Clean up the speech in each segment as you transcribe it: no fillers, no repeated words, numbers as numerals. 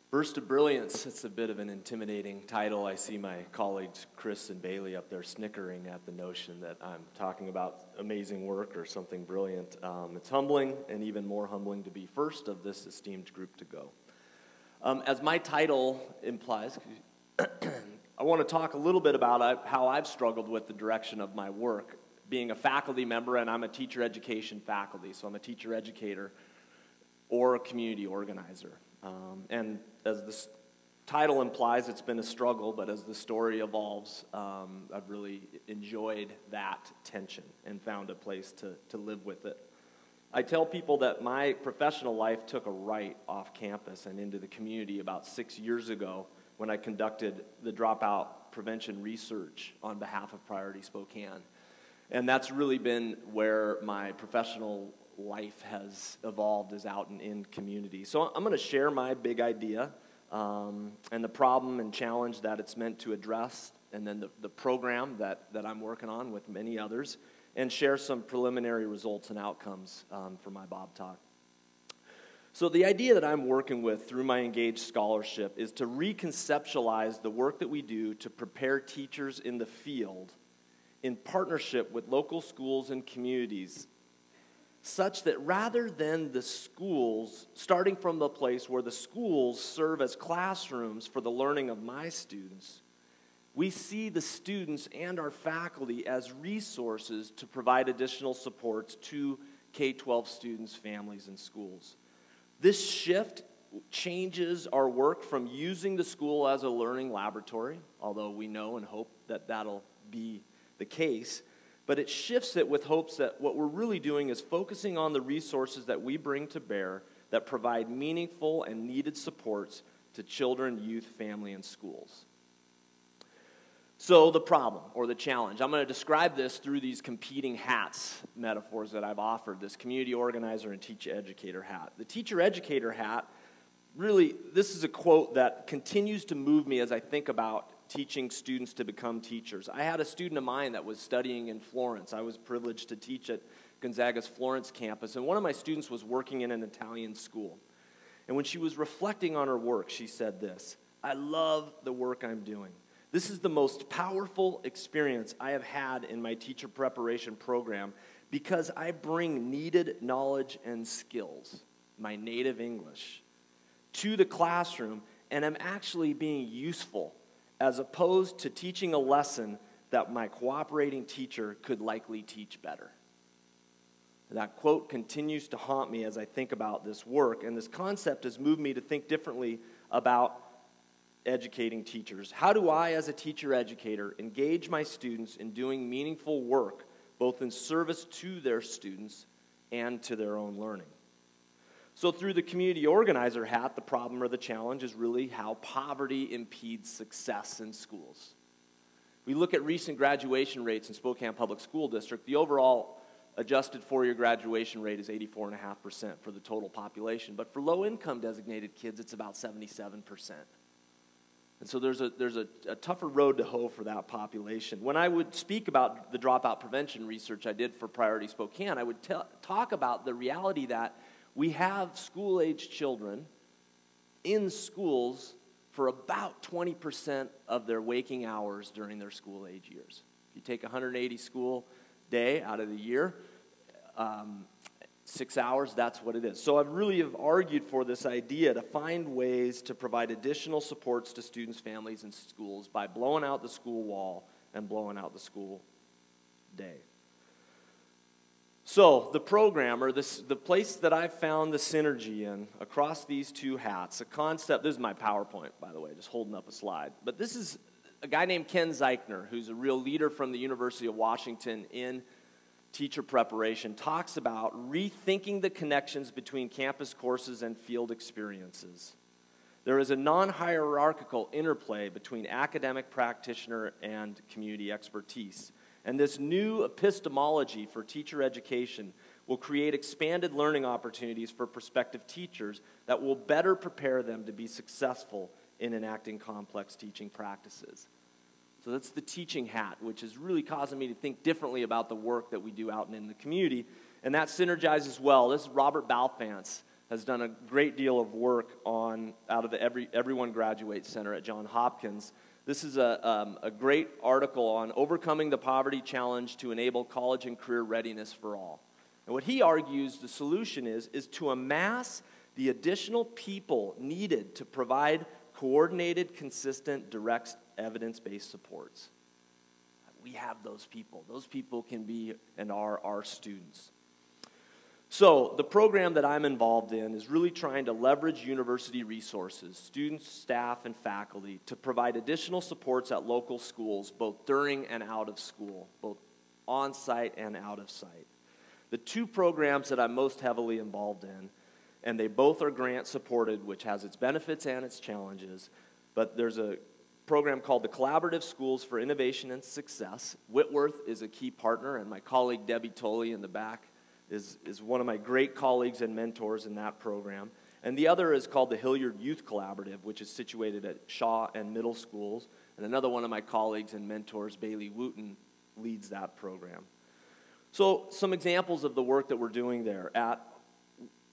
Burst of Brilliance, it's a bit of an intimidating title. I see my colleagues Chris and Bailey up there snickering at the notion that I'm talking about amazing work or something brilliant. It's humbling, and even more humbling to be first of this esteemed group to go. As my title implies, I want to talk a little bit about how I've struggled with the direction of my work, being a faculty member, and I'm a teacher education faculty, so I'm a teacher educator or a community organizer. And as this title implies, it's been a struggle, but as the story evolves, I've really enjoyed that tension and found a place to live with it. I tell people that my professional life took a right off campus and into the community about 6 years ago when I conducted the dropout prevention research on behalf of Priority Spokane. And that's really been where my professional life has evolved, is out and in community. So I'm going to share my big idea and the problem and challenge that it's meant to address, and then the program that I'm working on with many others, and share some preliminary results and outcomes for my Bob Talk. So the idea that I'm working with through my Engaged Scholarship is to reconceptualize the work that we do to prepare teachers in the field in partnership with local schools and communities, such that rather than the schools, starting from the place where the schools serve as classrooms for the learning of my students, we see the students and our faculty as resources to provide additional supports to K-12 students, families, and schools. This shift changes our work from using the school as a learning laboratory, although we know and hope that that'll be the case, but it shifts it with hopes that what we're really doing is focusing on the resources that we bring to bear that provide meaningful and needed supports to children, youth, family, and schools. So the problem, or the challenge, I'm going to describe this through these competing hats metaphors that I've offered, this community organizer and teacher educator hat. The teacher educator hat, really, this is a quote that continues to move me as I think about teaching students to become teachers. I had a student of mine that was studying in Florence. I was privileged to teach at Gonzaga's Florence campus, and one of my students was working in an Italian school. And when she was reflecting on her work, she said this: "I love the work I'm doing. This is the most powerful experience I have had in my teacher preparation program because I bring needed knowledge and skills, my native English, to the classroom, and I'm actually being useful as opposed to teaching a lesson that my cooperating teacher could likely teach better." That quote continues to haunt me as I think about this work, and this concept has moved me to think differently about educating teachers. How do I, as a teacher educator, engage my students in doing meaningful work, both in service to their students and to their own learning? So through the community organizer hat, the problem or the challenge is really how poverty impedes success in schools. We look at recent graduation rates in Spokane Public School District. The overall adjusted four-year graduation rate is 84.5% for the total population, but for low-income designated kids, it's about 77%. And so there's a tougher road to hoe for that population. When I would speak about the dropout prevention research I did for Priority Spokane, I would talk about the reality that we have school-age children in schools for about 20% of their waking hours during their school-age years. If you take 180 school day out of the year, 6 hours, that's what it is. So I really have argued for this idea to find ways to provide additional supports to students, families, and schools by blowing out the school wall and blowing out the school day. So the program, or the place that I've found the synergy in across these two hats, a concept, this is my PowerPoint, by the way, just holding up a slide, but this is a guy named Ken Zeichner, who's a real leader from the University of Washington in teacher preparation, talks about rethinking the connections between campus courses and field experiences. There is a non-hierarchical interplay between academic practitioner and community expertise. And this new epistemology for teacher education will create expanded learning opportunities for prospective teachers that will better prepare them to be successful in enacting complex teaching practices. So that's the teaching hat, which is really causing me to think differently about the work that we do out in the community. And that synergizes well. This is Robert Balfant's has done a great deal of work out of the Everyone Graduates Center at Johns Hopkins. This is a great article on overcoming the poverty challenge to enable college and career readiness for all. And what he argues the solution is to amass the additional people needed to provide coordinated, consistent, direct, evidence-based supports. We have those people. Those people can be and are our students. So the program that I'm involved in is really trying to leverage university resources, students, staff, and faculty, to provide additional supports at local schools, both during and out of school, both on-site and out of site. The two programs that I'm most heavily involved in, and they both are grant-supported, which has its benefits and its challenges, but there's a program called the Collaborative Schools for Innovation and Success. Whitworth is a key partner, and my colleague Debbie Tolley in the back is one of my great colleagues and mentors in that program. And the other is called the Hilliard Youth Collaborative, which is situated at Shaw and middle schools. And another one of my colleagues and mentors, Bailey Wooten, leads that program. So some examples of the work that we're doing there. At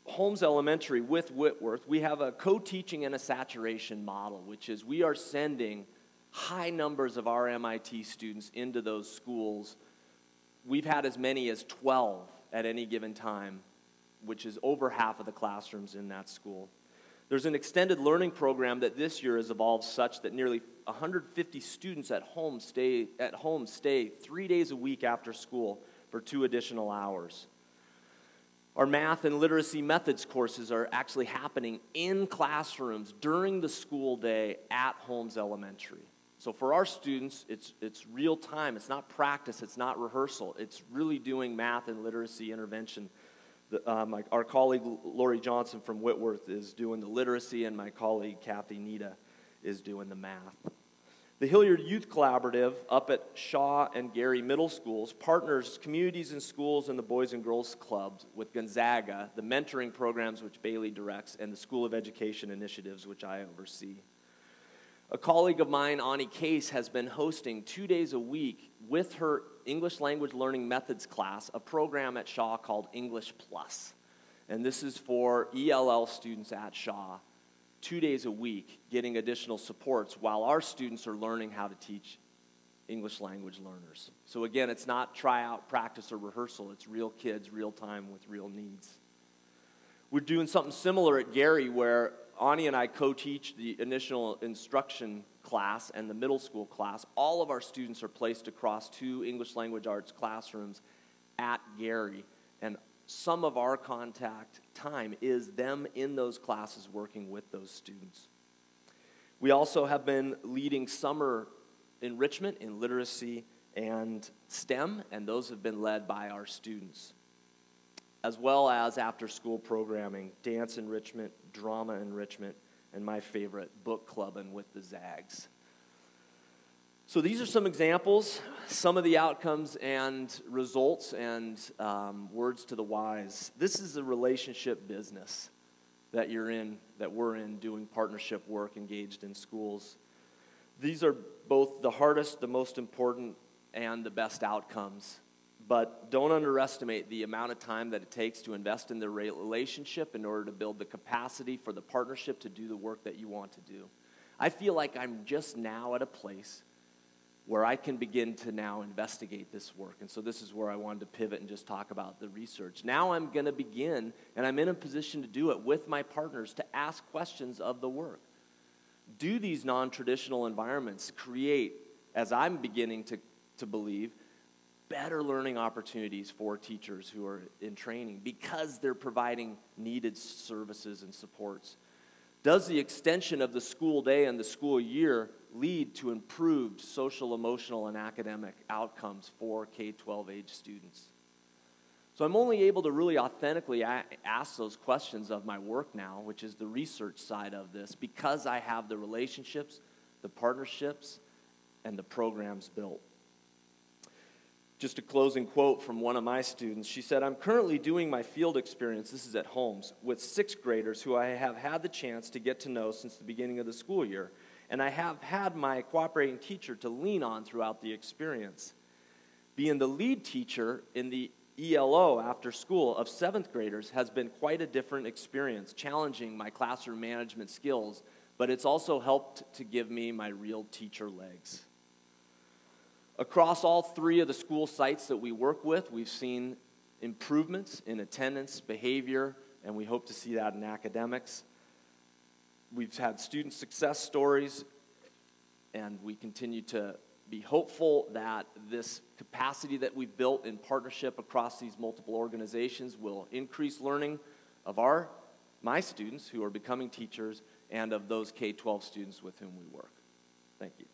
Holmes Elementary with Whitworth, we have a co-teaching and a saturation model, which is we are sending high numbers of our MIT students into those schools. We've had as many as 12 at any given time, which is over half of the classrooms in that school. There's an extended learning program that this year has evolved such that nearly 150 students at home stay 3 days a week after school for 2 additional hours. Our math and literacy methods courses are actually happening in classrooms during the school day at Holmes Elementary. So for our students, it's real time. It's not practice. It's not rehearsal. It's really doing math and literacy intervention. Our colleague Lori Johnson from Whitworth is doing the literacy, and my colleague Kathy Nita is doing the math. The Hilliard Youth Collaborative up at Shaw and Gary Middle Schools partners communities and schools and the Boys and Girls Clubs with Gonzaga, the mentoring programs which Bailey directs, and the School of Education initiatives which I oversee. A colleague of mine, Ani Case, has been hosting 2 days a week with her English Language Learning Methods class, a program at Shaw called English Plus. And this is for ELL students at Shaw, 2 days a week, getting additional supports while our students are learning how to teach English language learners. So again, it's not tryout, practice, or rehearsal. It's real kids, real time with real needs. We're doing something similar at Gary where Ani and I co-teach the initial instruction class and the middle school class. All of our students are placed across 2 English language arts classrooms at Gary, and some of our contact time is them in those classes working with those students. We also have been leading summer enrichment in literacy and STEM, and those have been led by our students, as well as after-school programming, dance enrichment, drama enrichment, and my favorite, book clubbing with the Zags. So these are some examples, some of the outcomes and results and words to the wise. This is a relationship business that you're in, that we're in, doing partnership work engaged in schools. These are both the hardest, the most important, and the best outcomes. But don't underestimate the amount of time that it takes to invest in the relationship in order to build the capacity for the partnership to do the work that you want to do. I feel like I'm just now at a place where I can begin to now investigate this work. And so this is where I wanted to pivot and just talk about the research. Now I'm going to begin, and I'm in a position to do it with my partners, to ask questions of the work. Do these non-traditional environments create, as I'm beginning to believe, better learning opportunities for teachers who are in training because they're providing needed services and supports? Does the extension of the school day and the school year lead to improved social, emotional, and academic outcomes for K-12 age students? So I'm only able to really authentically ask those questions of my work now, which is the research side of this, because I have the relationships, the partnerships, and the programs built. Just a closing quote from one of my students. She said, "I'm currently doing my field experience," this is at Holmes, "with 6th graders who I have had the chance to get to know since the beginning of the school year, and I have had my cooperating teacher to lean on throughout the experience. Being the lead teacher in the ELO after school of 7th graders has been quite a different experience, challenging my classroom management skills, but it's also helped to give me my real teacher legs. Across all 3 of the school sites that we work with, we've seen improvements in attendance, behavior, and we hope to see that in academics. We've had student success stories, and we continue to be hopeful that this capacity that we've built in partnership across these multiple organizations will increase learning of my students who are becoming teachers and of those K-12 students with whom we work. Thank you.